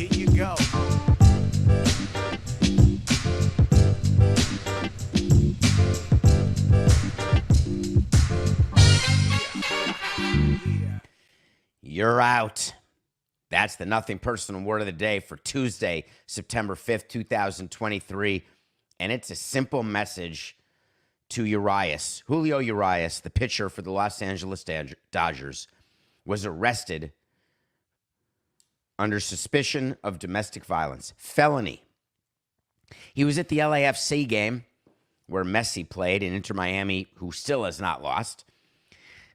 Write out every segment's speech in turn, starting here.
Here you go. You're out. That's the nothing personal word of the day for Tuesday, September 5th, 2023. And it's a simple message to Urias. Julio Urias, the pitcher for the Los Angeles Dodgers, was arrested under suspicion of domestic violence. Felony. He was at the LAFC game where Messi played in Inter Miami, who still has not lost.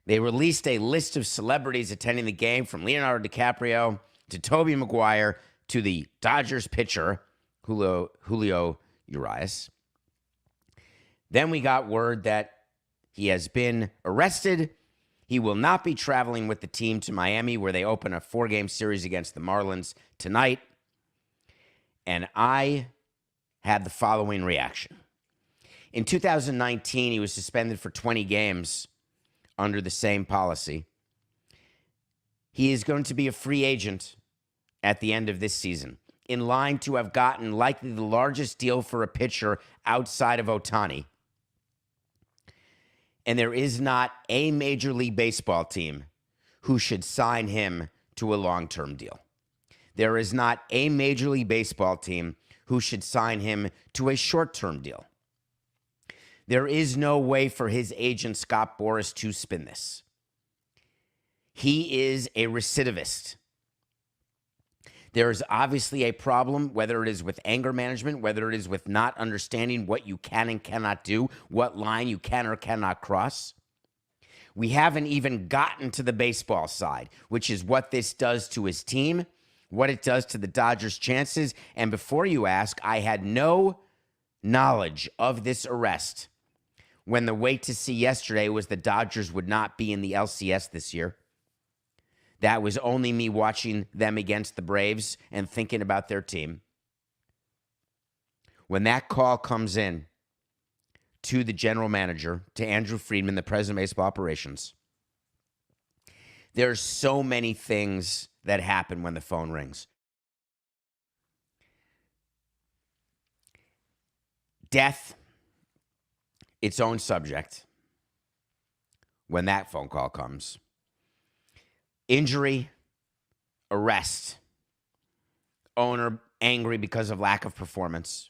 They released a list of celebrities attending the game, from Leonardo DiCaprio to Tobey Maguire to the Dodgers pitcher, Julio Urias. Then we got word that he has been arrested. He will not be traveling with the team to Miami, where they open a 4-game series against the Marlins tonight. And I had the following reaction. In 2019, he was suspended for 20 games under the same policy. He is going to be a free agent at the end of this season, in line to have gotten likely the largest deal for a pitcher outside of Ohtani. And there is not a Major League Baseball team who should sign him to a long-term deal. There is not a Major League Baseball team who should sign him to a short-term deal. There is no way for his agent, Scott Boras, to spin this. He is a recidivist. There is obviously a problem, whether it is with anger management, whether it is with not understanding what you can and cannot do, what line you can or cannot cross. We haven't even gotten to the baseball side, which is what this does to his team, what it does to the Dodgers' chances. And before you ask, I had no knowledge of this arrest when the wait to see yesterday was the Dodgers would not be in the LCS this year. That was only me watching them against the Braves and thinking about their team. When that call comes in to the general manager, to Andrew Friedman, the president of baseball operations, there's so many things that happen when the phone rings. Death, its own subject, when that phone call comes. Injury, arrest, owner angry because of lack of performance.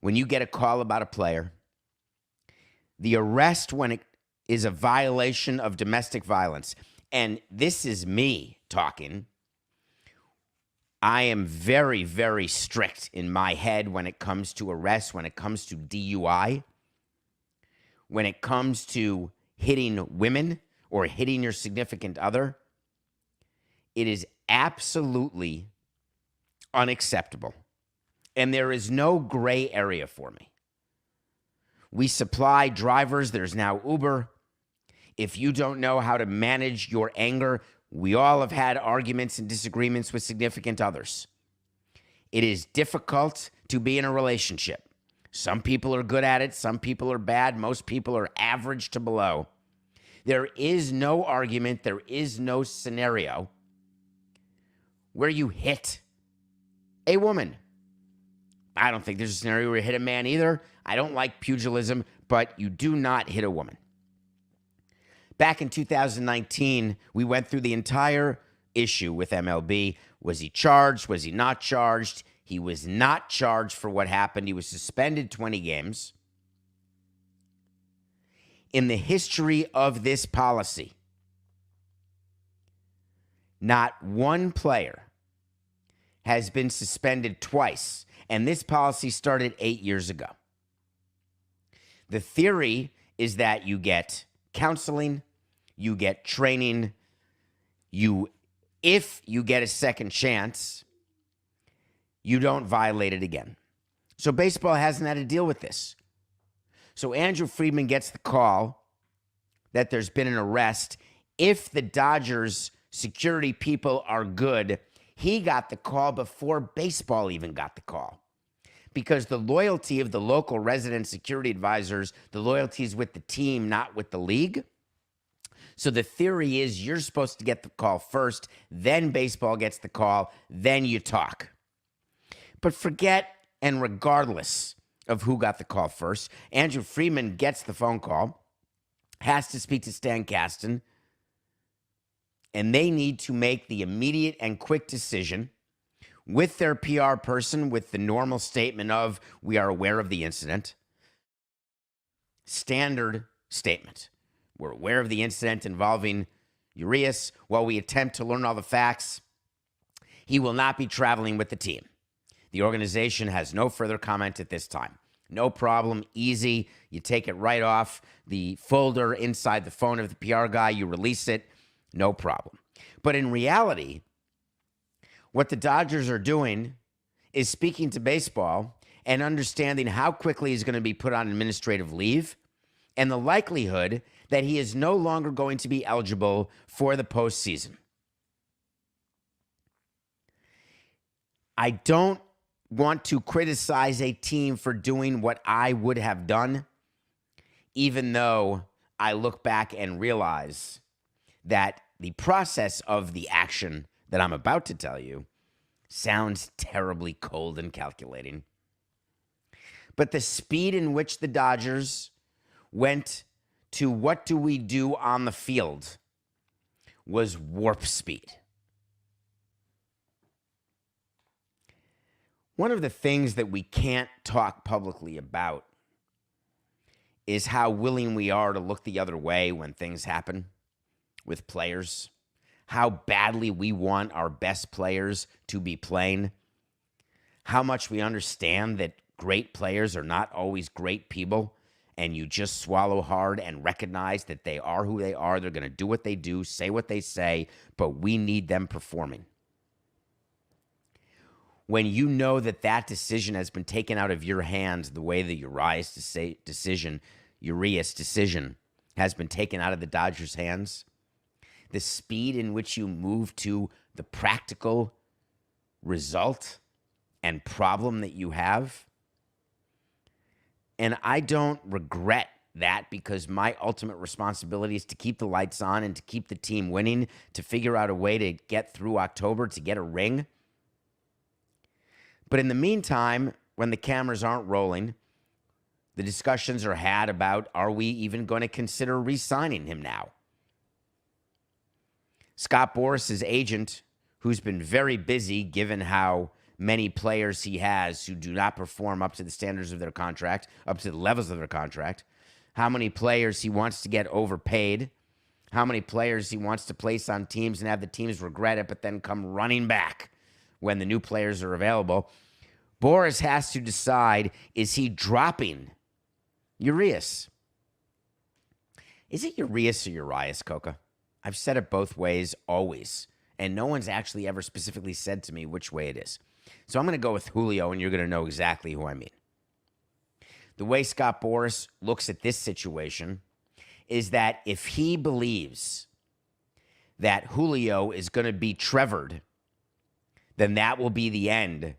When you get a call about a player, the arrest when it is a violation of domestic violence, and this is me talking, I am very, very strict in my head when it comes to arrests, when it comes to DUI, when it comes to hitting women or hitting your significant other. It is absolutely unacceptable. And there is no gray area for me. We supply drivers. There's now Uber. If you don't know how to manage your anger, we all have had arguments and disagreements with significant others. It is difficult to be in a relationship. Some people are good at it. Some people are bad. Most people are average to below. There is no argument, there is no scenario where you hit a woman. I don't think there's a scenario where you hit a man either. I don't like pugilism, but you do not hit a woman. Back in 2019, we went through the entire issue with MLB. Was he charged? Was he not charged? He was not charged for what happened. He was suspended 20 games. In the history of this policy, not one player has been suspended twice, and this policy started 8 years ago. The theory is that you get counseling, you get training, if you get a second chance, you don't violate it again. So baseball hasn't had to deal with this. So Andrew Friedman gets the call that there's been an arrest. If the Dodgers security people are good, he got the call before baseball even got the call. Because the loyalty of the local resident security advisors, the loyalty is with the team, not with the league. So the theory is you're supposed to get the call first, then baseball gets the call, then you talk. But forget and regardless of who got the call first, Andrew Friedman gets the phone call, has to speak to Stan Kasten, and they need to make the immediate and quick decision with their PR person with the normal statement of, we are aware of the incident. Standard statement. We're aware of the incident involving Urias. While we attempt to learn all the facts, he will not be traveling with the team. The organization has no further comment at this time. No problem, easy. You take it right off the folder inside the phone of the PR guy. You release it, no problem. But in reality, what the Dodgers are doing is speaking to baseball and understanding how quickly he's going to be put on administrative leave and the likelihood that he is no longer going to be eligible for the postseason. I don't want to criticize a team for doing what I would have done, even though I look back and realize that the process of the action that I'm about to tell you sounds terribly cold and calculating. But the speed in which the Dodgers went to what do we do on the field was warp speed. One of the things that we can't talk publicly about is how willing we are to look the other way when things happen with players, how badly we want our best players to be playing, how much we understand that great players are not always great people, and you just swallow hard and recognize that they are who they are. They're going to do what they do, say what they say, but we need them performing. When you know that that decision has been taken out of your hands the way the Urias decision has been taken out of the Dodgers' hands, the speed in which you move to the practical result and problem that you have. And I don't regret that because my ultimate responsibility is to keep the lights on and to keep the team winning, to figure out a way to get through October, to get a ring. But in the meantime, when the cameras aren't rolling, the discussions are had about, are we even going to consider re-signing him now? Scott Boras' agent, who's been very busy given how many players he has who do not perform up to the standards of their contract, up to the levels of their contract, how many players he wants to get overpaid, how many players he wants to place on teams and have the teams regret it, but then come running back when the new players are available. Boras has to decide, is he dropping Urias? Is it Urias or Urias, Coca? I've said it both ways always, and no one's actually ever specifically said to me which way it is. So I'm going to go with Julio, and you're going to know exactly who I mean. The way Scott Boras looks at this situation is that if he believes that Julio is going to be Trevored, then that will be the end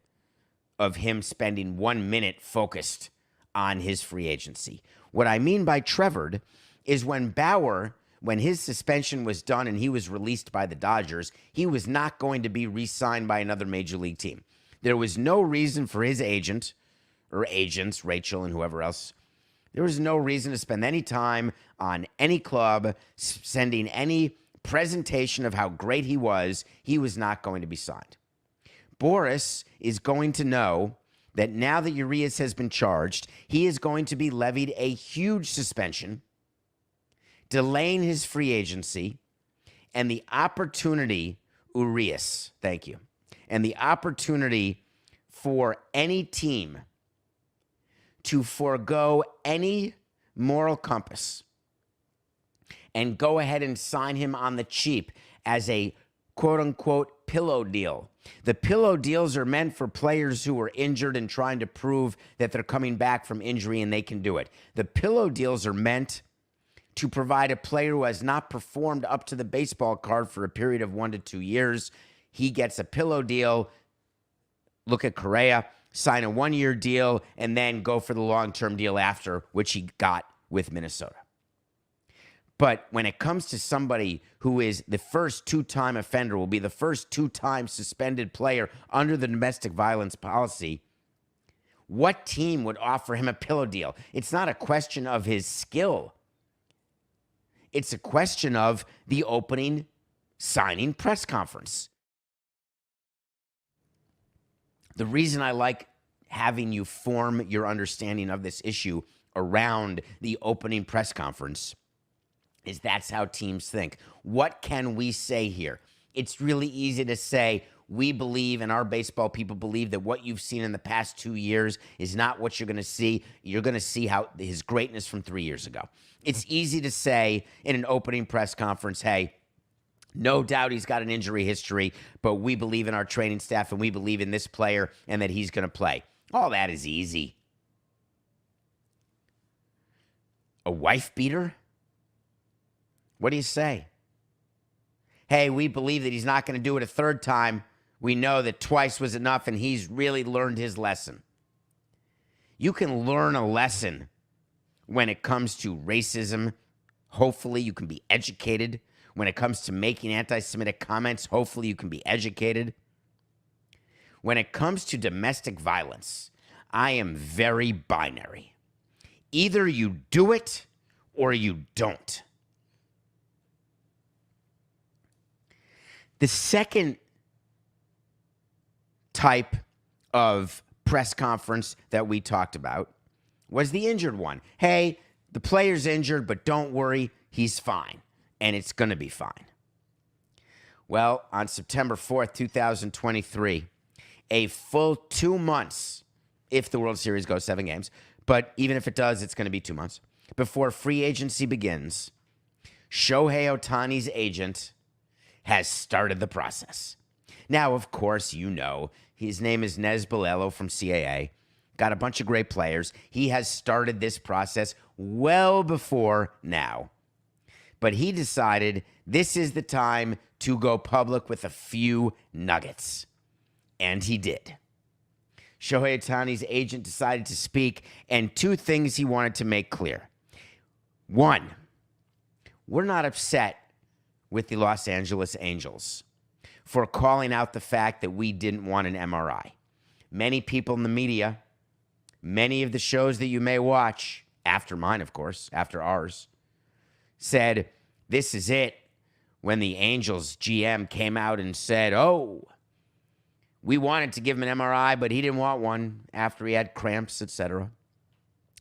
of him spending 1 minute focused on his free agency. What I mean by Trevored is when Bauer, when his suspension was done and he was released by the Dodgers, he was not going to be re-signed by another major league team. There was no reason for his agent or agents, Rachel and whoever else, there was no reason to spend any time on any club sending any presentation of how great he was. He was not going to be signed. Boras is going to know that now that Urias has been charged, he is going to be levied a huge suspension, delaying his free agency, and the opportunity, Urias, thank you, and the opportunity for any team to forego any moral compass and go ahead and sign him on the cheap as a quote-unquote pillow deal. The pillow deals are meant for players who are injured and trying to prove that they're coming back from injury and they can do it. The pillow deals are meant to provide a player who has not performed up to the baseball card for a period of 1 to 2 years. He gets a pillow deal. Look at Correa, sign a 1-year deal, and then go for the long-term deal after, which he got with Minnesota. But when it comes to somebody who is the first two-time offender, will be the first two-time suspended player under the domestic violence policy, what team would offer him a pillow deal? It's not a question of his skill. It's a question of the opening signing press conference. The reason I like having you form your understanding of this issue around the opening press conference is that's how teams think. What can we say here? It's really easy to say we believe, and our baseball people believe, that what you've seen in the past 2 years is not what you're going to see. You're going to see how his greatness from 3 years ago. It's easy to say in an opening press conference, hey, no doubt he's got an injury history, but we believe in our training staff and we believe in this player and that he's going to play. All that is easy. A wife beater? What do you say? Hey, we believe that he's not going to do it a third time. We know that twice was enough and he's really learned his lesson. You can learn a lesson when it comes to racism. Hopefully you can be educated. When it comes to making anti-Semitic comments, hopefully you can be educated. When it comes to domestic violence, I am very binary. Either you do it or you don't. The second type of press conference that we talked about was the injured one. Hey, the player's injured, but don't worry, he's fine, and it's going to be fine. Well, on September 4th, 2023, a full 2 months, if the World Series goes 7 games, but even if it does, it's going to be 2 months, before free agency begins, Shohei Ohtani's agent has started the process. Now, of course, you know, his name is Nez Balelo from CAA. Got a bunch of great players. He has started this process well before now. But he decided this is the time to go public with a few nuggets. And he did. Shohei Ohtani's agent decided to speak, and 2 things he wanted to make clear. 1, we're not upset with the Los Angeles Angels for calling out the fact that we didn't want an MRI. Many people in the media, many of the shows that you may watch, after mine, of course, after ours, said, this is it, when the Angels GM came out and said, oh, we wanted to give him an MRI, but he didn't want one after he had cramps, etc.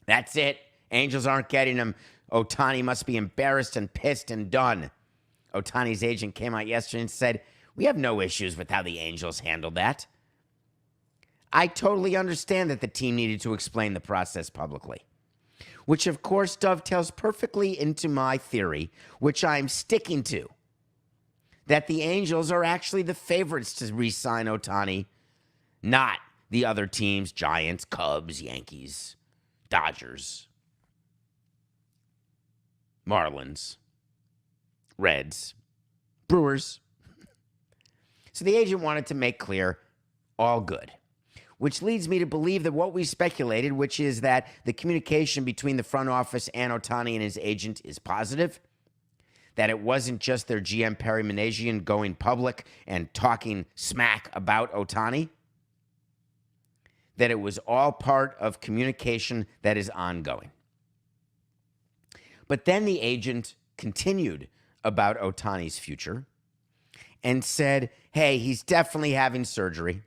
That's it. Angels aren't getting him. Ohtani must be embarrassed and pissed and done. Ohtani's agent came out yesterday and said, we have no issues with how the Angels handled that. I totally understand that the team needed to explain the process publicly, which of course dovetails perfectly into my theory, which I'm sticking to, that the Angels are actually the favorites to re-sign Ohtani, not the other teams, Giants, Cubs, Yankees, Dodgers, Marlins, Reds, Brewers. So the agent wanted to make clear, all good. Which leads me to believe that what we speculated, which is that the communication between the front office and Ohtani and his agent is positive, that it wasn't just their GM Perry Minasian going public and talking smack about Ohtani, that it was all part of communication that is ongoing. But then the agent continued about Ohtani's future and said, hey, he's definitely having surgery.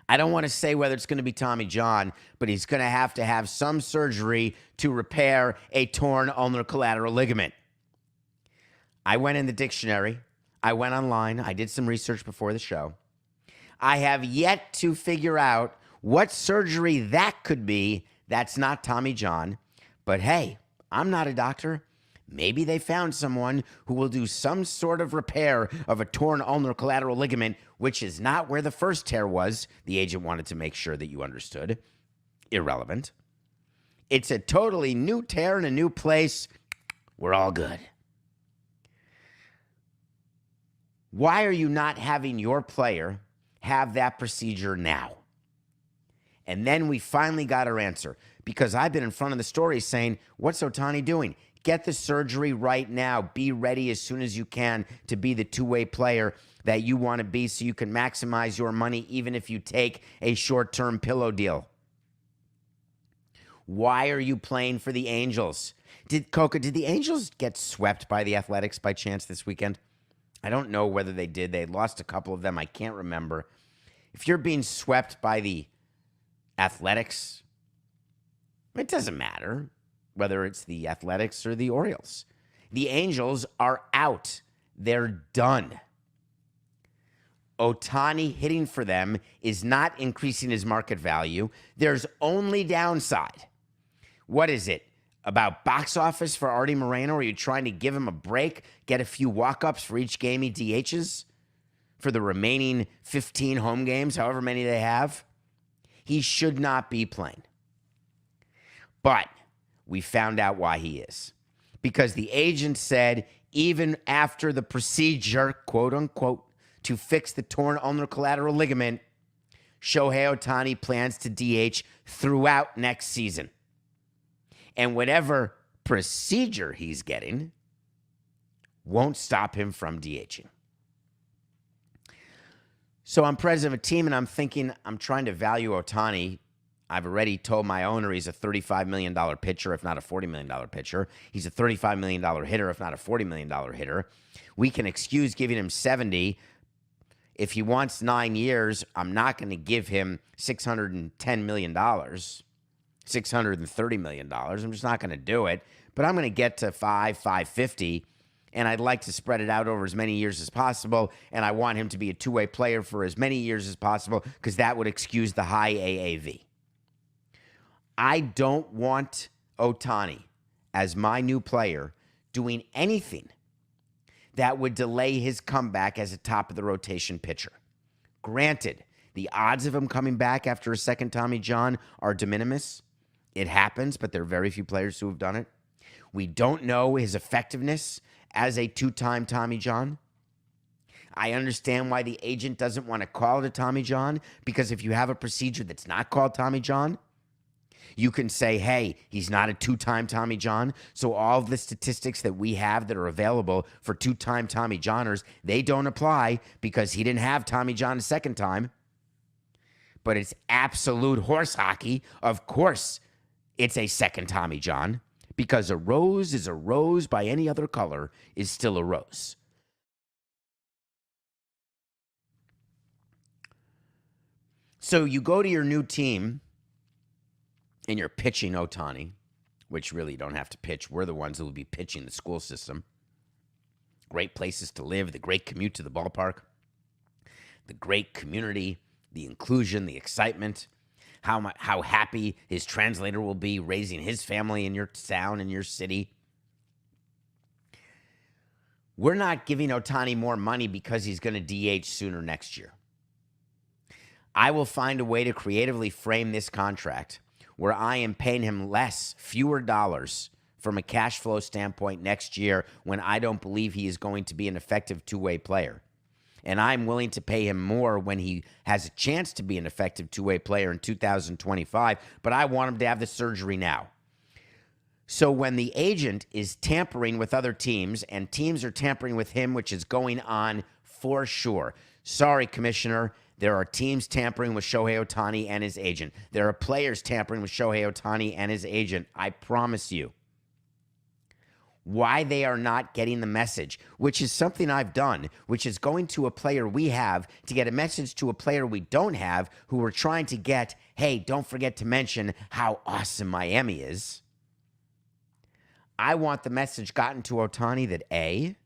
I don't want to say whether it's going to be Tommy John, but he's going to have some surgery to repair a torn ulnar collateral ligament. I went in the dictionary. I went online. I did some research before the show. I have yet to figure out what surgery that could be. That's not Tommy John. But hey, I'm not a doctor. Maybe they found someone who will do some sort of repair of a torn ulnar collateral ligament, which is not where the first tear was. The agent wanted to make sure that you understood. Irrelevant. It's a totally new tear in a new place. We're all good. Why are you not having your player have that procedure now? And then we finally got our answer, because I've been in front of the story saying, what's Ohtani doing? Get the surgery right now. Be ready as soon as you can to be the two-way player that you want to be so you can maximize your money even if you take a short-term pillow deal. Why are you playing for the Angels? Did the Angels get swept by the Athletics by chance this weekend? I don't know whether they did. They lost a couple of them. I can't remember. If you're being swept by the Athletics, it doesn't matter whether it's the Athletics or the Orioles. The Angels are out. They're done. Ohtani hitting for them is not increasing his market value. There's only downside. What is it? About box office for Artie Moreno? Are you trying to give him a break, get a few walk-ups for each game he DHs for the remaining 15 home games, however many they have? He should not be playing. But we found out why he is. Because the agent said even after the procedure, quote unquote, to fix the torn ulnar collateral ligament, Shohei Ohtani plans to DH throughout next season. And whatever procedure he's getting won't stop him from DHing. So I'm president of a team, and I'm thinking I'm trying to value Ohtani. I've already told my owner he's a $35 million pitcher, if not a $40 million pitcher. He's a $35 million hitter, if not a $40 million hitter. We can excuse giving him 70. If he wants 9 years, I'm not going to give him $610 million, $630 million. I'm just not going to do it. But I'm going to get to 550, and I'd like to spread it out over as many years as possible, and I want him to be a two-way player for as many years as possible because that would excuse the high AAV. I don't want Ohtani as my new player doing anything that would delay his comeback as a top-of-the-rotation pitcher. Granted, the odds of him coming back after a second Tommy John are de minimis. It happens, but there are very few players who have done it. We don't know his effectiveness as a two-time Tommy John. I understand why the agent doesn't want to call it a Tommy John, because if you have a procedure that's not called Tommy John, you can say, hey, he's not a two-time Tommy John. So all of the statistics that we have that are available for two-time Tommy Johners, they don't apply because he didn't have Tommy John a second time. But it's absolute horse hockey. Of course, it's a second Tommy John, because a rose is a rose by any other color is still a rose. So you go to your new team and you're pitching Ohtani, which really you don't have to pitch. We're the ones who will be pitching the school system. Great places to live, the great commute to the ballpark, the great community, the inclusion, the excitement, how happy his translator will be raising his family in your town, in your city. We're not giving Ohtani more money because he's going to DH sooner next year. I will find a way to creatively frame this contract where I am paying him fewer dollars from a cash flow standpoint next year when I don't believe he is going to be an effective two-way player. And I'm willing to pay him more when he has a chance to be an effective two-way player in 2025, but I want him to have the surgery now. So when the agent is tampering with other teams and teams are tampering with him, which is going on for sure. Sorry, Commissioner. There are teams tampering with Shohei Ohtani and his agent. There are players tampering with Shohei Ohtani and his agent. I promise you. Why they are not getting the message, which is something I've done, which is going to a player we have to get a message to a player we don't have who we're trying to get, hey, don't forget to mention how awesome Miami is. I want the message gotten to Ohtani that A,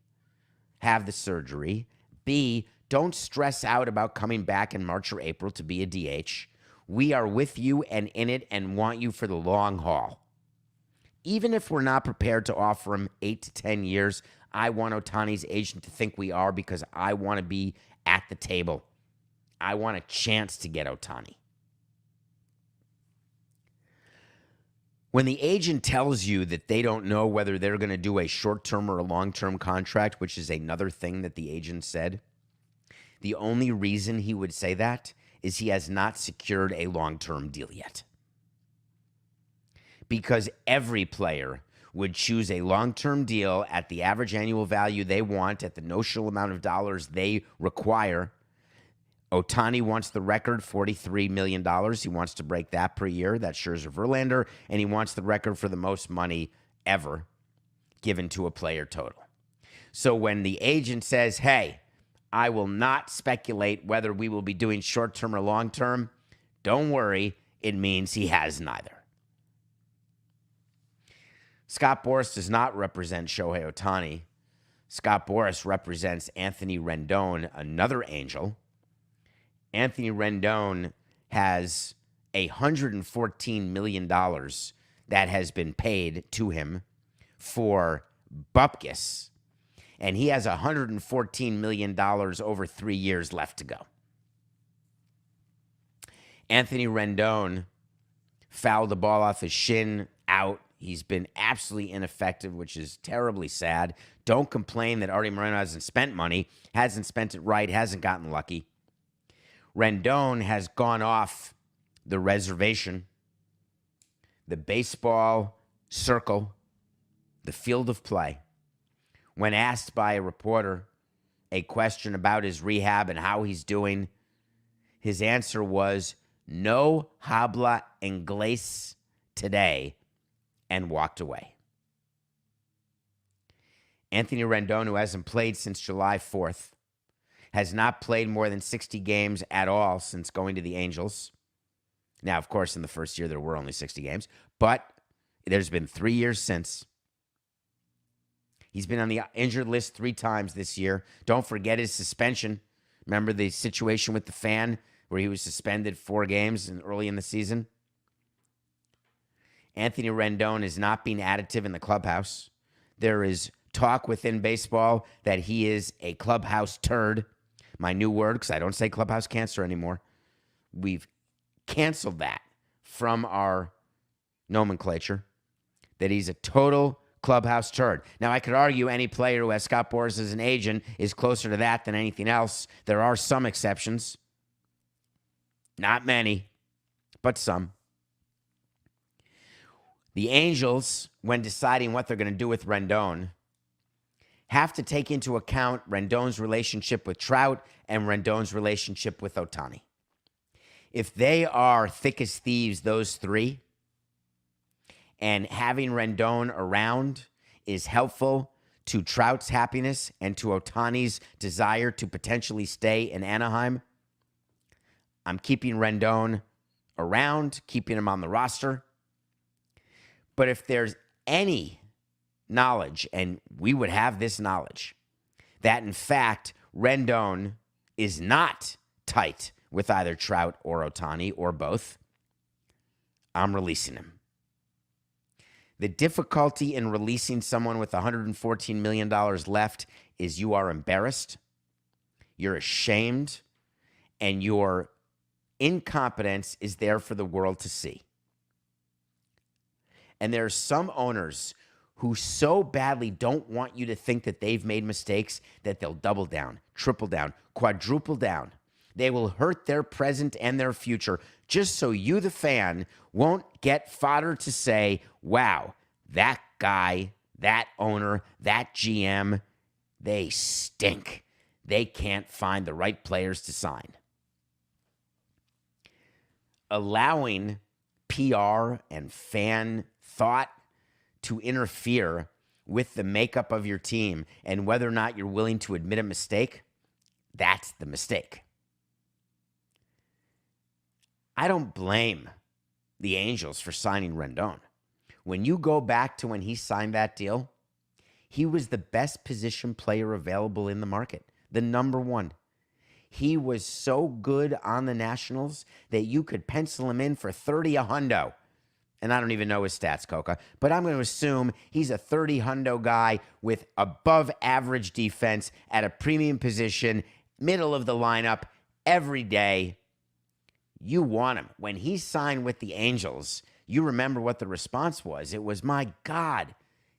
have the surgery, B, don't stress out about coming back in March or April to be a DH. We are with you and in it and want you for the long haul. Even if we're not prepared to offer him 8 to 10 years, I want Ohtani's agent to think we are because I want to be at the table. I want a chance to get Ohtani. When the agent tells you that they don't know whether they're going to do a short-term or a long-term contract, which is another thing that the agent said, the only reason he would say that is he has not secured a long-term deal yet. Because every player would choose a long-term deal at the average annual value they want, at the notional amount of dollars they require. Ohtani wants the record, $43 million. He wants to break that per year. That's Scherzer Verlander. And he wants the record for the most money ever given to a player total. So when the agent says, hey, I will not speculate whether we will be doing short-term or long-term, don't worry, it means he has neither. Scott Boras does not represent Shohei Ohtani. Scott Boras represents Anthony Rendon, another Angel. Anthony Rendon has $114 million that has been paid to him for bupkis, and he has $114 million over 3 years left to go. Anthony Rendon fouled the ball off his shin out. He's been absolutely ineffective, which is terribly sad. Don't complain that Artie Moreno hasn't spent money, hasn't spent it right, hasn't gotten lucky. Rendon has gone off the reservation, the baseball circle, the field of play. When asked by a reporter a question about his rehab and how he's doing, his answer was, no habla inglés today, and walked away. Anthony Rendon, who hasn't played since July 4th, has not played more than 60 games at all since going to the Angels. Now, of course, in the first year, there were only 60 games, but there's been 3 years since. He's been on the injured list 3 times this year. Don't forget his suspension. Remember the situation with the fan where he was suspended 4 games early in the season? Anthony Rendon is not being additive in the clubhouse. There is talk within baseball that he is a clubhouse turd. My new word, because I don't say clubhouse cancer anymore. We've canceled that from our nomenclature, that he's a total clubhouse turd. Now, I could argue any player who has Scott Boras as an agent is closer to that than anything else. There are some exceptions. Not many, but some. The Angels, when deciding what they're going to do with Rendon, have to take into account Rendon's relationship with Trout and Rendon's relationship with Ohtani. If they are thick as thieves, those 3, and having Rendon around is helpful to Trout's happiness and to Ohtani's desire to potentially stay in Anaheim, I'm keeping Rendon around, keeping him on the roster. But if there's any knowledge, and we would have this knowledge, that in fact Rendon is not tight with either Trout or Ohtani or both, I'm releasing him. The difficulty in releasing someone with $114 million left is you are embarrassed, you're ashamed, and your incompetence is there for the world to see. And there are some owners who so badly don't want you to think that they've made mistakes that they'll double down, triple down, quadruple down. They will hurt their present and their future just so you, the fan, won't get fodder to say, wow, that guy, that owner, that GM, they stink. They can't find the right players to sign. Allowing PR and fan thought to interfere with the makeup of your team and whether or not you're willing to admit a mistake, that's the mistake. I don't blame the Angels for signing Rendon. When you go back to when he signed that deal, he was the best position player available in the market, the number 1. He was so good on the Nationals that you could pencil him in for 30 a hundo. And I don't even know his stats, Coca, but I'm going to assume he's a 30 hundo guy with above average defense at a premium position, middle of the lineup every day. You want him. When he signed with the Angels, you remember what the response was. It was, my God,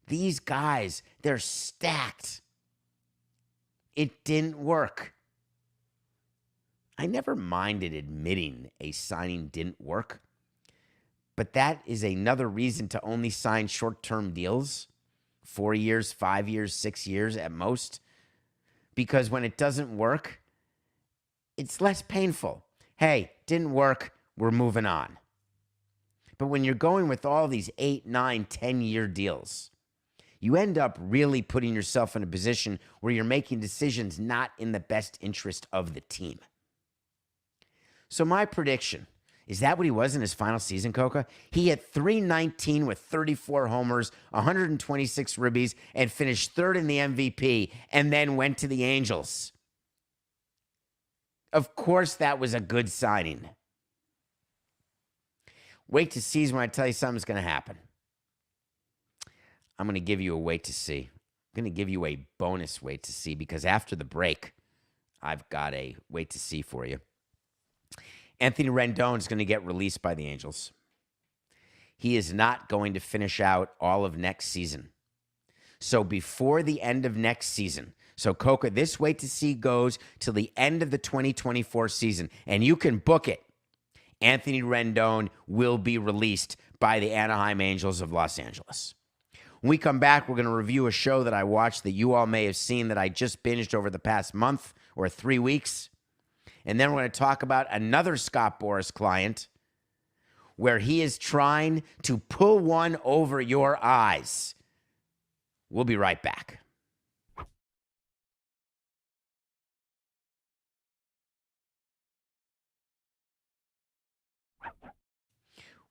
these guys, they're stacked. It didn't work. I never minded admitting a signing didn't work. But that is another reason to only sign short-term deals, 4 years, 5 years, 6 years at most, because when it doesn't work, it's less painful. Hey, didn't work, we're moving on. But when you're going with all these 8, 9, 10-year deals, you end up really putting yourself in a position where you're making decisions not in the best interest of the team. So my prediction, is that what he was in his final season, Coca? He hit .319 with 34 homers, 126 ribbies, and finished third in the MVP, and then went to the Angels. Of course that was a good signing. Wait to see when I tell you something's going to happen. I'm going to give you a wait to see. I'm going to give you a bonus wait to see, because after the break, I've got a wait to see for you. Anthony Rendon is going to get released by the Angels. He is not going to finish out all of next season. So before the end of next season, so Coca, this wait to see goes till the end of the 2024 season, and you can book it. Anthony Rendon will be released by the Anaheim Angels of Los Angeles. When we come back, we're going to review a show that I watched that you all may have seen that I just binged over the past month or 3 weeks. And then we're going to talk about another Scott Boras client where he is trying to pull one over your eyes. We'll be right back.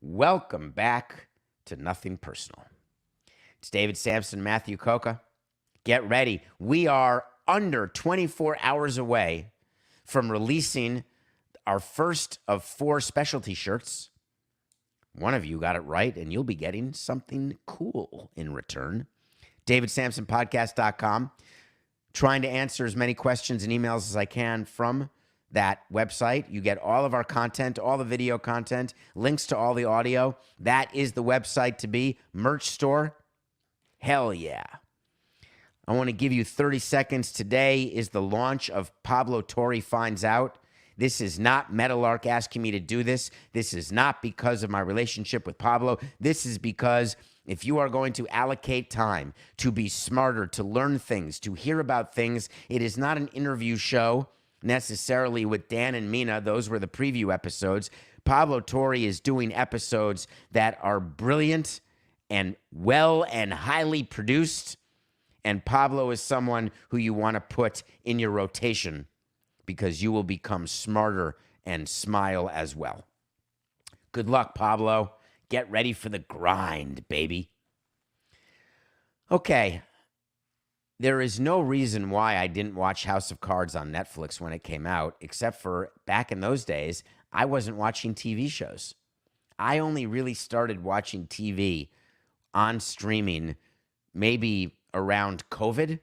Welcome back to Nothing Personal. It's David Samson, Matthew Coca. Get ready. We are under 24 hours away from releasing our first of 4 specialty shirts. One of you got it right, and you'll be getting something cool in return. DavidSamsonPodcast.com. Trying to answer as many questions and emails as I can from that website. You get all of our content, all the video content, links to all the audio. That is the website to be. Merch store. Hell yeah. I want to give you 30 seconds. Today is the launch of Pablo Torre Finds Out. This is not Metalark asking me to do this. This is not because of my relationship with Pablo. This is because if you are going to allocate time to be smarter, to learn things, to hear about things, it is not an interview show necessarily with Dan and Mina. Those were the preview episodes. Pablo Torre is doing episodes that are brilliant and well and highly produced. And Pablo is someone who you want to put in your rotation because you will become smarter and smile as well. Good luck, Pablo. Get ready for the grind, baby. Okay. There is no reason why I didn't watch House of Cards on Netflix when it came out, except for back in those days, I wasn't watching TV shows. I only really started watching TV on streaming maybe around COVID,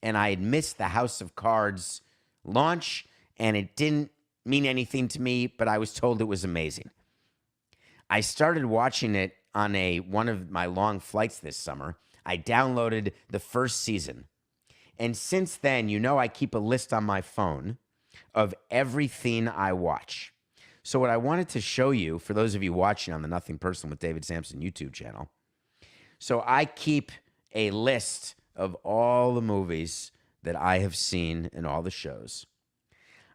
and I had missed the House of Cards launch, and it didn't mean anything to me, but I was told it was amazing. I started watching it on one of my long flights this summer. I downloaded the first season, and since then, I keep a list on my phone of everything I watch. So what I wanted to show you, for those of you watching on the Nothing Personal with David Samson YouTube channel, so I keep a list of all the movies that I have seen and all the shows.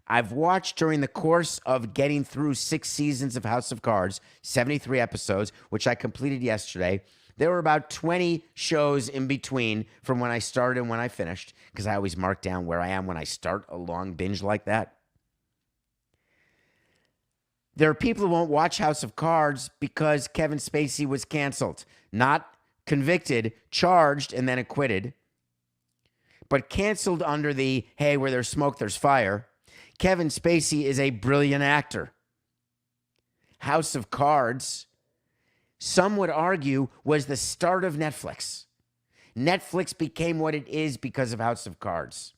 I've watched during the course of getting through 6 seasons of House of Cards, 73 episodes, which I completed yesterday. There were about 20 shows in between from when I started and when I finished, because I always mark down where I am when I start a long binge like that. There are people who won't watch House of Cards because Kevin Spacey was canceled. Not convicted, charged, and then acquitted, but canceled under the, hey, where there's smoke, there's fire. Kevin Spacey is a brilliant actor. House of Cards, some would argue, was the start of Netflix. Netflix became what it is because of House of Cards.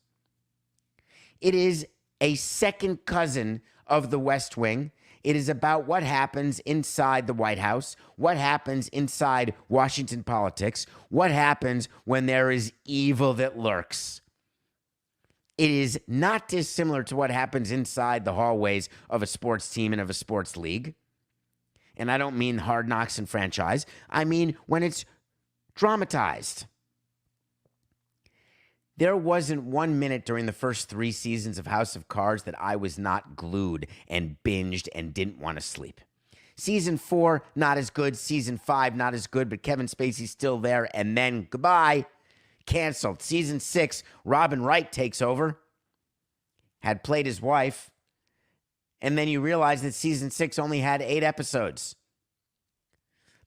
It is a second cousin of The West Wing. It is about what happens inside the White House, what happens inside Washington politics, what happens when there is evil that lurks. It is not dissimilar to what happens inside the hallways of a sports team and of a sports league. And I don't mean Hard Knocks and franchise. I mean when it's dramatized. There wasn't 1 minute during the first 3 seasons of House of Cards that I was not glued and binged and didn't want to sleep. Season 4, not as good. Season 5, not as good, but Kevin Spacey's still there. And then, goodbye, canceled. Season 6, Robin Wright takes over. Had played his wife. And then you realize that season 6 only had 8 episodes.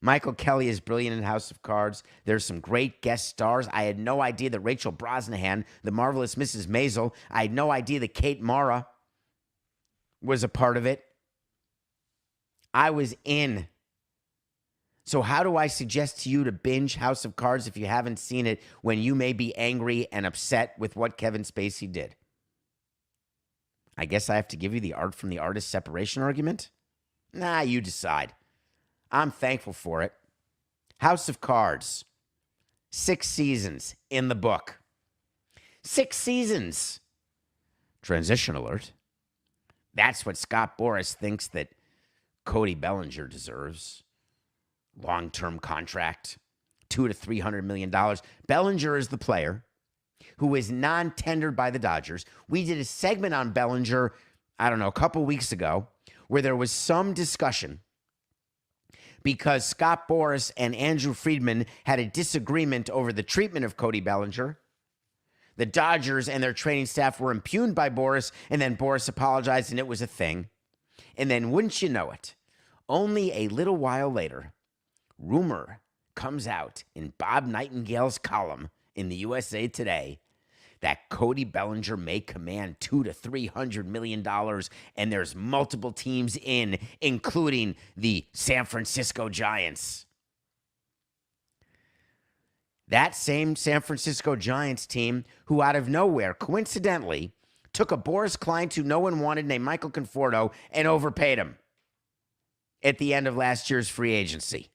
Michael Kelly is brilliant in House of Cards. There's some great guest stars. I had no idea that Rachel Brosnahan, the marvelous Mrs. Maisel, I had no idea that Kate Mara was a part of it. I was in. So how do I suggest to you to binge House of Cards if you haven't seen it when you may be angry and upset with what Kevin Spacey did? I guess I have to give you the art from the artist separation argument? Nah, you decide. I'm thankful for it. House of Cards. 6 seasons in the book. 6 seasons. Transition alert. That's what Scott Boras thinks that Cody Bellinger deserves. Long-term contract. $200 to $300 million. Bellinger is the player who is non-tendered by the Dodgers. We did a segment on Bellinger, I don't know, a couple weeks ago, where there was some discussion because Scott Boras and Andrew Friedman had a disagreement over the treatment of Cody Bellinger. The Dodgers and their training staff were impugned by Boras, and then Boras apologized, and it was a thing. And then, wouldn't you know it, only a little while later, rumor comes out in Bob Nightingale's column in the USA Today that Cody Bellinger may command $200 to $300 million, and there's multiple teams in, including the San Francisco Giants. That same San Francisco Giants team, who out of nowhere, coincidentally, took a Boris client who no one wanted named Michael Conforto and overpaid him at the end of last year's free agency.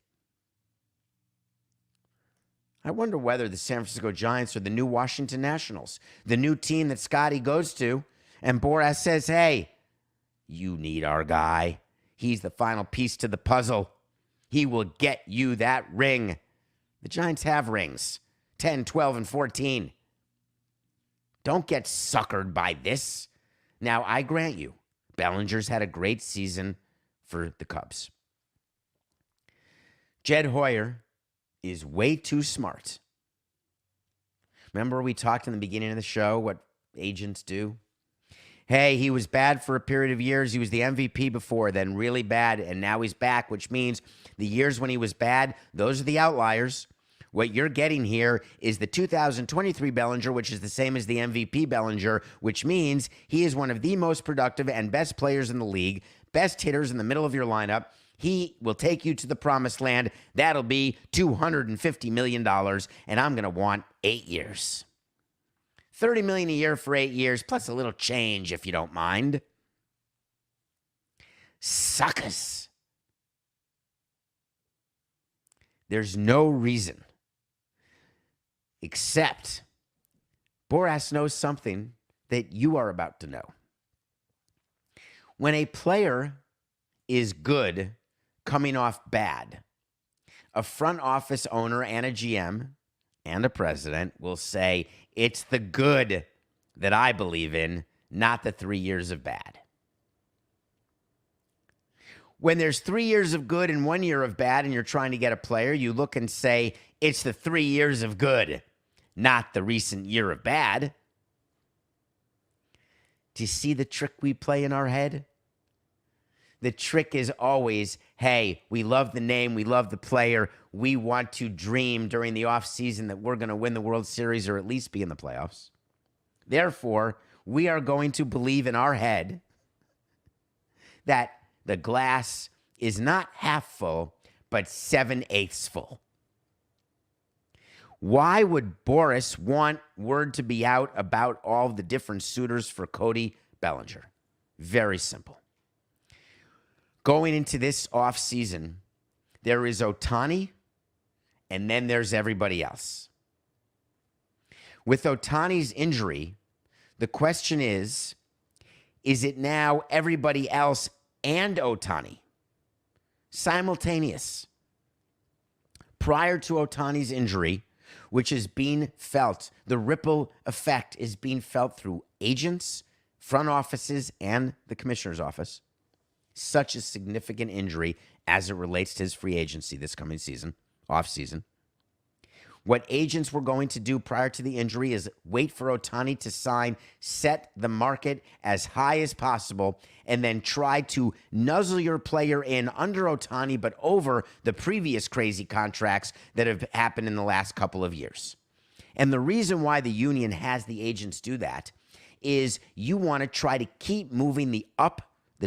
I wonder whether the San Francisco Giants are the new Washington Nationals, the new team that Scotty goes to, and Boras says, hey, you need our guy. He's the final piece to the puzzle. He will get you that ring. The Giants have rings, 10, 12, and 14. Don't get suckered by this. Now, I grant you, Bellinger's had a great season for the Cubs. Jed Hoyer is way too smart. Remember we talked in the beginning of the show what agents do? Hey, he was bad for a period of years. He was the MVP before, then really bad, and now he's back, which means the years when he was bad, those are the outliers. What you're getting here is the 2023 Bellinger, which is the same as the MVP Bellinger, which means he is one of the most productive and best players in the league, best hitters in the middle of your lineup. He will take you to the promised land. That'll be $250 million, and I'm going to want 8 years. $30 million a year for 8 years, plus a little change, if you don't mind. Suckers. There's no reason, except Boras knows something that you are about to know. When a player is good coming off bad, a front office owner and a GM and a president will say, it's the good that I believe in, not the 3 years of bad. When there's 3 years of good and 1 year of bad and you're trying to get a player, you look and say, it's the 3 years of good, not the recent year of bad. Do you see the trick we play in our head? The trick is always, hey, we love the name, we love the player, we want to dream during the offseason that we're going to win the World Series or at least be in the playoffs. Therefore, we are going to believe in our head that the glass is not half full, but 7/8 full. Why would Boras want word to be out about all the different suitors for Cody Bellinger? Very simple. Going into this offseason, there is Ohtani, and then there's everybody else. With Ohtani's injury, the question is it now everybody else and Ohtani? simultaneous. Prior to Ohtani's injury, which is being felt, the ripple effect is being felt through agents, front offices, and the commissioner's office. Such a significant injury as it relates to his free agency this coming season, off-season. What agents were going to do prior to the injury is wait for Ohtani to sign, set the market as high as possible, and then try to nuzzle your player in under Ohtani, but over the previous crazy contracts that have happened in the last couple of years. And the reason why the union has the agents do that is you want to try to keep moving the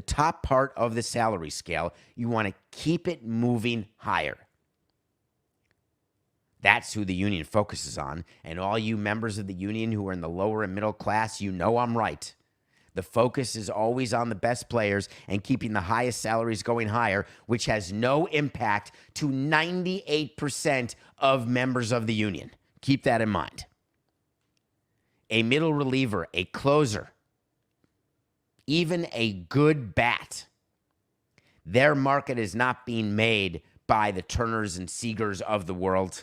top part of the salary scale. You want to keep it moving higher. That's who the union focuses on. And all you members of the union who are in the lower and middle class, you know I'm right. The focus is always on the best players and keeping the highest salaries going higher, which has no impact to 98% of members of the union. Keep that in mind. A middle reliever, a closer, even a good bat, their market is not being made by the Turners and Seagers of the world,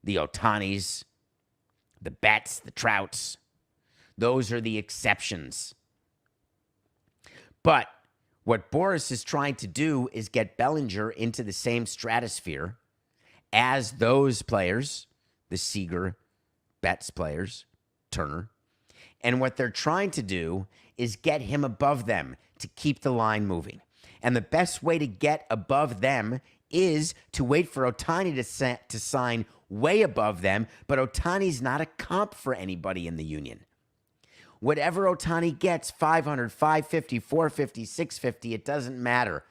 the Ohtanis, the Betts, the Trouts. Those are the exceptions. But what Boras is trying to do is get Bellinger into the same stratosphere as those players, the Seager, Betts players, Turner. And what they're trying to do is get him above them to keep the line moving. And the best way to get above them is to wait for Ohtani to sign way above them, but Ohtani's not a comp for anybody in the union. Whatever Ohtani gets, 500, 550, 450, 650, it doesn't matter.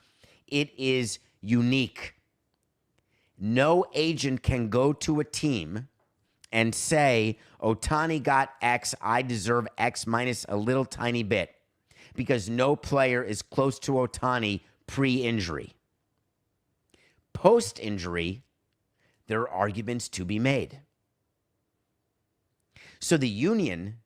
It is unique. No agent can go to a team and say, Ohtani got X, I deserve X minus a little tiny bit, because no player is close to Ohtani pre-injury. Post-injury, there are arguments to be made. So the union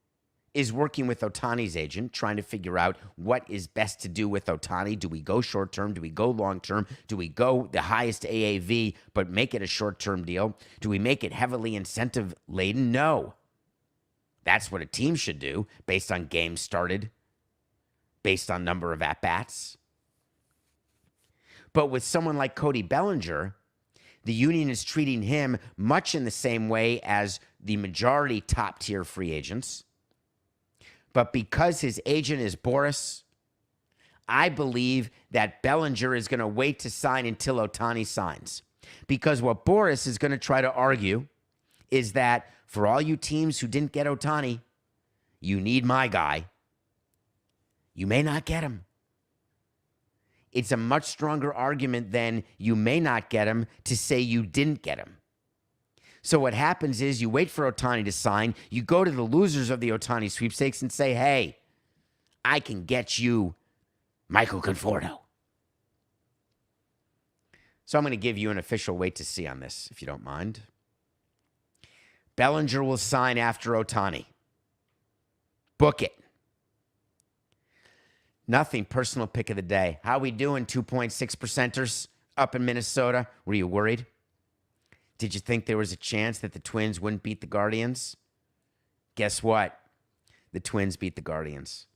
is working with Ohtani's agent, trying to figure out what is best to do with Ohtani. Do we go short-term? Do we go long-term? Do we go the highest AAV but make it a short-term deal? Do we make it heavily incentive-laden? No. That's what a team should do based on games started, based on number of at-bats. But with someone like Cody Bellinger, the union is treating him much in the same way as the majority top-tier free agents. But because his agent is Boras, I believe that Bellinger is going to wait to sign until Ohtani signs. Because what Boras is going to try to argue is that for all you teams who didn't get Ohtani, you need my guy. You may not get him. It's a much stronger argument than you may not get him to say you didn't get him. So what happens is you wait for Ohtani to sign, you go to the losers of the Ohtani sweepstakes and say, hey, I can get you Michael Conforto. So I'm going to give you an official wait to see on this, if you don't mind. Bellinger will sign after Ohtani. Book it. Nothing. Personal pick of the day. How we doing, 2.6%ers up in Minnesota? Were you worried? Did you think there was a chance that the Twins wouldn't beat the Guardians? Guess what? The Twins beat the Guardians.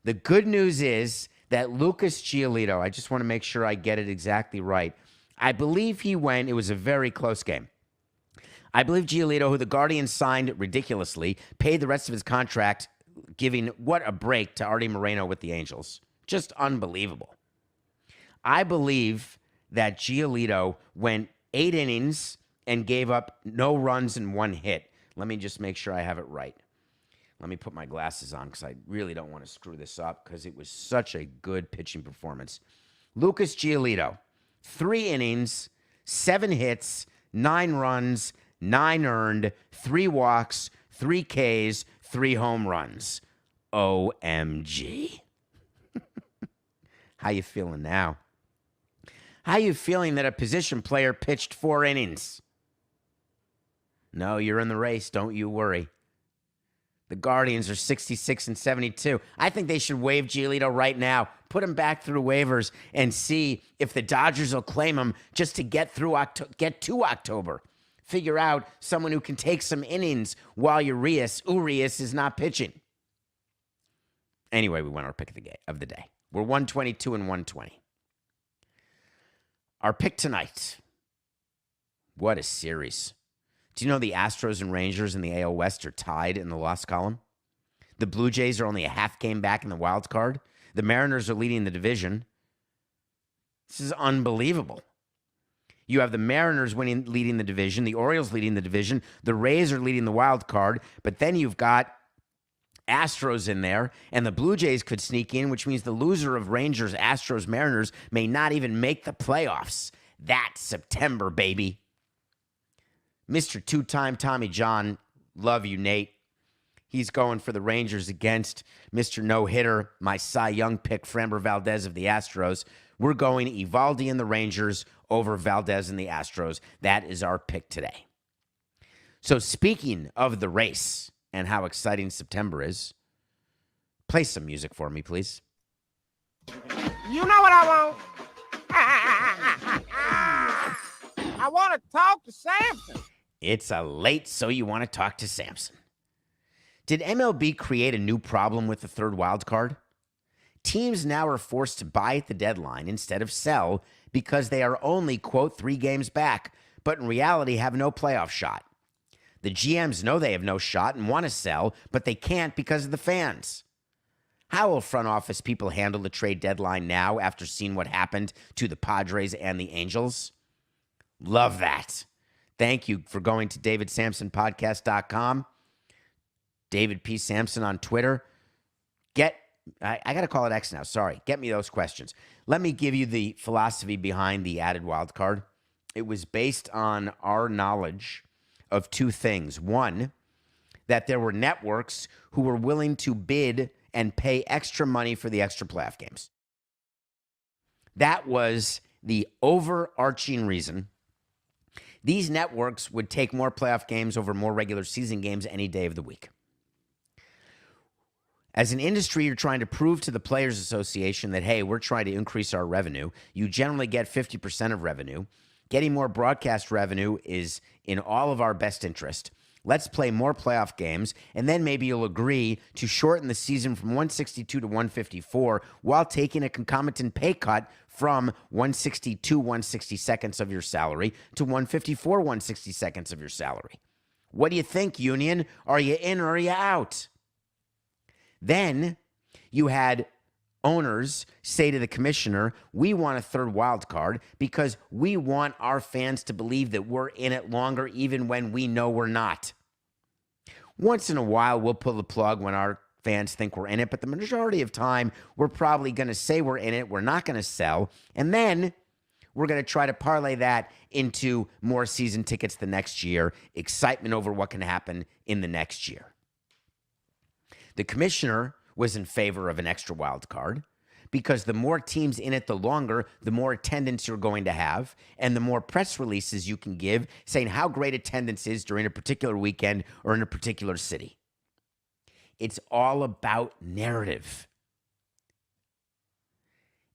The good news is that Lucas Giolito, I just want to make sure I get it exactly right. I believe he went, it was a very close game. I believe Giolito, who the Guardians signed ridiculously, paid the rest of his contract, giving what a break to Artie Moreno with the Angels. Just unbelievable. I believe that Giolito went 8 innings and gave up no runs and 1 hit. Let me just make sure I have it right. Let me put my glasses on because I really don't want to screw this up because it was such a good pitching performance. Lucas Giolito, 3 innings, 7 hits, 9 runs, 9 earned, 3 walks, 3 Ks, 3 home runs. OMG. How you feeling now? How you feeling that a position player pitched 4 innings? No, you're in the race. Don't you worry. The Guardians are 66 and 72. I think they should waive Giolito right now. put him back through waivers and see if the Dodgers will claim him just to get to October. Figure out someone who can take some innings while Urias is not pitching. Anyway, we went our pick of the day. We're 122 and 120. Our pick tonight. What a series. Do you know the Astros and Rangers in the AL West are tied in the loss column? The Blue Jays are only a half game back in the wild card. The Mariners are leading the division. This is unbelievable. You have the Mariners leading the division, the Orioles leading the division, the Rays are leading the wild card, but then you've got Astros in there, and the Blue Jays could sneak in, which means the loser of Rangers, Astros, Mariners may not even make the playoffs. That's September, baby. Mr. Two-time Tommy John, love you, Nate. He's going for the Rangers against Mr. No-Hitter, my Cy Young pick, Framber Valdez of the Astros. We're going Eovaldi and the Rangers over Valdez and the Astros. That is our pick today. So speaking of the race and how exciting September is, play some music for me, please. You know what I want? I want to talk to Samson. It's a late so you want to talk to Samson. Did MLB create a new problem with the third wild card? Teams now are forced to buy at the deadline instead of sell because they are only, quote, 3 games back, but in reality have no playoff shot. The GMs know they have no shot and want to sell, but they can't because of the fans. How will front office people handle the trade deadline now after seeing what happened to the Padres and the Angels? Love that. Thank you for going to davidsamsonpodcast.com. David P. Samson on Twitter. I got to call it X now. Sorry. Get me those questions. Let me give you the philosophy behind the added wild card. It was based on our knowledge of 2 things. One, that there were networks who were willing to bid and pay extra money for the extra playoff games. That was the overarching reason. These networks would take more playoff games over more regular season games any day of the week. As an industry, you're trying to prove to the Players Association that, hey, we're trying to increase our revenue. You generally get 50% of revenue. Getting more broadcast revenue is in all of our best interest. Let's play more playoff games, and then maybe you'll agree to shorten the season from 162 to 154 while taking a concomitant pay cut from 162 1/62 of your salary to 154 1/62 of your salary. What do you think, union? Are you in or are you out? Then you had owners say to the commissioner, we want a third wild card because we want our fans to believe that we're in it longer even when we know we're not. Once in a while, we'll pull the plug when our fans think we're in it, but the majority of time, we're probably going to say we're in it, we're not going to sell, and then we're going to try to parlay that into more season tickets the next year, excitement over what can happen in the next year. The commissioner was in favor of an extra wild card because the more teams in it, the longer, the more attendance you're going to have, and the more press releases you can give saying how great attendance is during a particular weekend or in a particular city. It's all about narrative.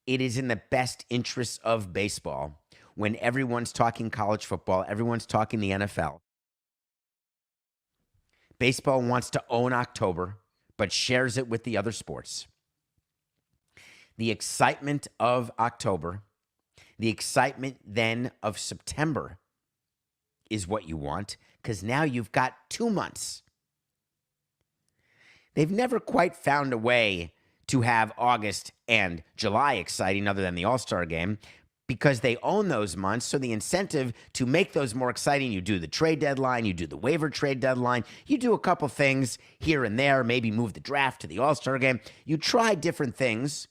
It is in the best interests of baseball when everyone's talking college football, everyone's talking the NFL. Baseball wants to own October, but shares it with the other sports. The excitement of October, the excitement then of September is what you want, because now you've got 2 months. They've never quite found a way to have August and July exciting other than the All-Star game because they own those months. So the incentive to make those more exciting, you do the trade deadline, you do the waiver trade deadline, you do a couple things here and there, maybe move the draft to the All-Star game. You try different things,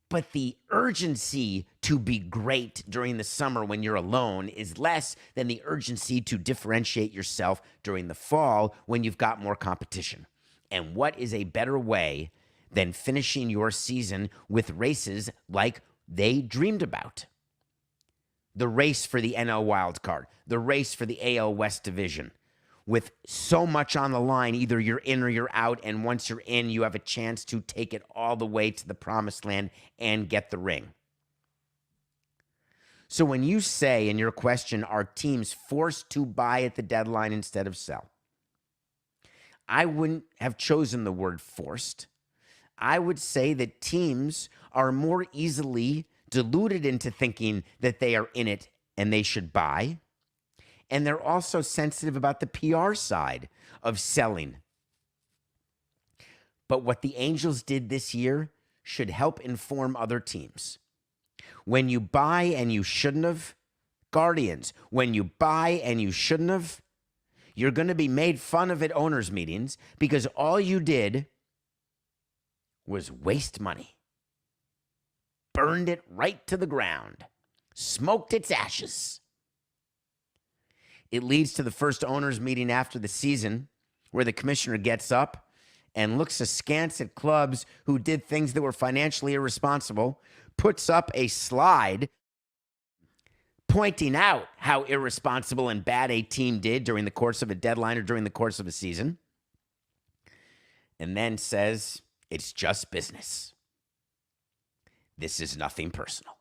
but the urgency to be great during the summer when you're alone is less than the urgency to differentiate yourself during the fall when you've got more competition. And what is a better way than finishing your season with races like they dreamed about? The race for the NL wild card, the race for the AL West division. with so much on the line. Either you're in or you're out, and once you're in, you have a chance to take it all the way to the promised land and get the ring. So when you say in your question, are teams forced to buy at the deadline instead of sell? I wouldn't have chosen the word forced. I would say that teams are more easily deluded into thinking that they are in it and they should buy. And they're also sensitive about the PR side of selling. But what the Angels did this year should help inform other teams. When you buy and you shouldn't have, Guardians, when you buy and you shouldn't have, you're going to be made fun of at owners' meetings because all you did was waste money. Burned it right to the ground. Smoked its ashes. It leads to the first owners' meeting after the season where the commissioner gets up and looks askance at clubs who did things that were financially irresponsible, puts up a slide pointing out how irresponsible and bad a team did during the course of a deadline or during the course of a season, and then says, it's just business. This is nothing personal.